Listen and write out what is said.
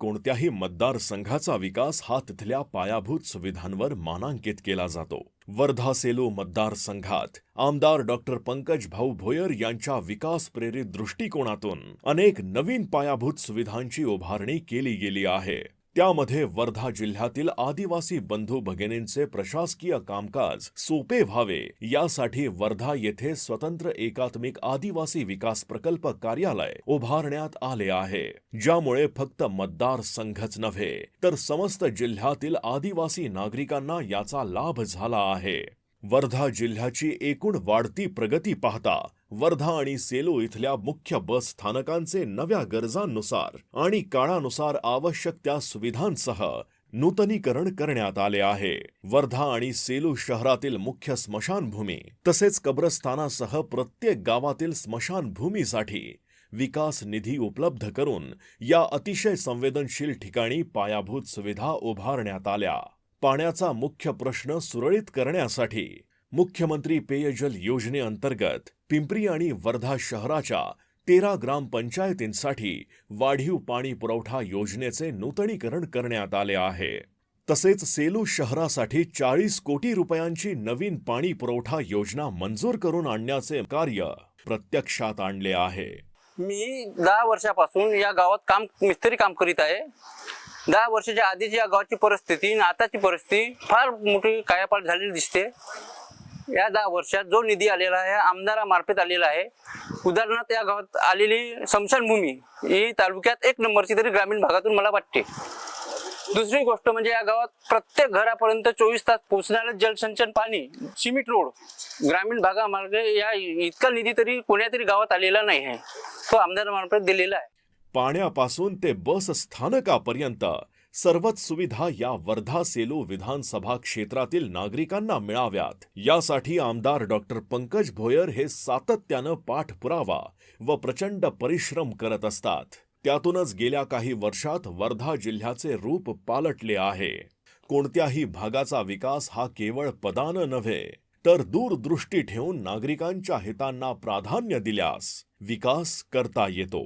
कोणत्याही मतदारसंघाचा विकास हा तिथल्या पायाभूत सुविधांवर मानांकित केला जातो। वर्धा सेलू मतदारसंघात आमदार डॉक्टर पंकज भाऊ भोयर यांच्या विकास प्रेरित दृष्टिकोनातून अनेक नवीन पायाभूत सुविधांची उभारणी केली गेली आहे। त्यामध्ये वर्धा जिल्ह्यातील आदिवासी बंधू भगिनींचे प्रशासकीय कामकाज सोपे व्हावे यासाठी वर्धा येथे स्वतंत्र एकात्मिक आदिवासी विकास प्रकल्प कार्यालय उभारण्यात आले आहे, ज्यामुळे फक्त मतदारसंघच नव्हे तर समस्त जिल्ह्यातील आदिवासी नागरिकांना याचा लाभ झाला आहे। वर्धा जिल्ह्याची एकूण वाढती प्रगती पाहता वर्धा आणि सेलू इथल्या मुख्य बस स्थानकांचे नव्या गरजांनुसार आणि काळानुसार आवश्यक त्या सुविधांसह नूतनीकरण करण्यात आले आहे। वर्धा आणि सेलू शहरातील मुख्य स्मशानभूमी तसेच कब्रस्थानासह प्रत्येक गावातील स्मशानभूमीसाठी विकास निधी उपलब्ध करून या अतिशय संवेदनशील ठिकाणी पायाभूत सुविधा उभारण्यात आल्या। पाण्याचा मुख्य प्रश्न सुरळीत करण्यासाठी मुख्यमंत्री पेयजल योजनेअंतर्गत पिंपरी आणि वर्धा शहराच्या 13 ग्रामपंचायतींसाठी वाढीव पाणी पुरवठा योजनेचे नूतनीकरण करण्यात आले आहे। तसेच सेलू शहरासाठी 40 कोटी रुपयांची नवीन पाणी पुरवठा योजना मंजूर करून आणण्याचे कार्य प्रत्यक्षात आणले आहे। मी 10 वर्षापासून या गावात मिस्त्री काम करीत आहे। 10 वर्षाच्या आधीची या गावाची परिस्थिती आणि आताची परिस्थिती फार मोठी कायापालट झालेली दिसते। या 10 वर्षात जो निधी आलेला आहे आमदारामार्फत आलेला आहे। उदाहरणार्थ या गावात आलेली स्मशानभूमी ही तालुक्यात 1 नंबरची तरी ग्रामीण भागातून मला वाटते। दुसरी गोष्ट म्हणजे या गावात प्रत्येक घरापर्यंत 24 तास पोहोचणारे जलसिंचन पाणी, सिमेंट रोड ग्रामीण भागामार्गे या इतका निधी तरी कोण्यातरी गावात आलेला नाही आहे, तो आमदारामार्फत दिलेला आहे। पाण्यापासून ते बस स्थानकापर्यंत सर्वच सुविधा या वर्धा सेलू विधानसभा क्षेत्रातील नागरिकांना मिळाव्यात यासाठी आमदार डॉक्टर पंकज भोयर हे सातत्यानं पाठपुरावा व प्रचंड परिश्रम करत असतात। त्यातूनच गेल्या काही वर्षात वर्धा जिल्ह्याचे रूप पालटले आहे। कोणत्याही भागाचा विकास हा केवळ पदानं नव्हे तर दूरदृष्टी ठेवून नागरिकांच्या हितांना प्राधान्य दिल्यास विकास करता येतो।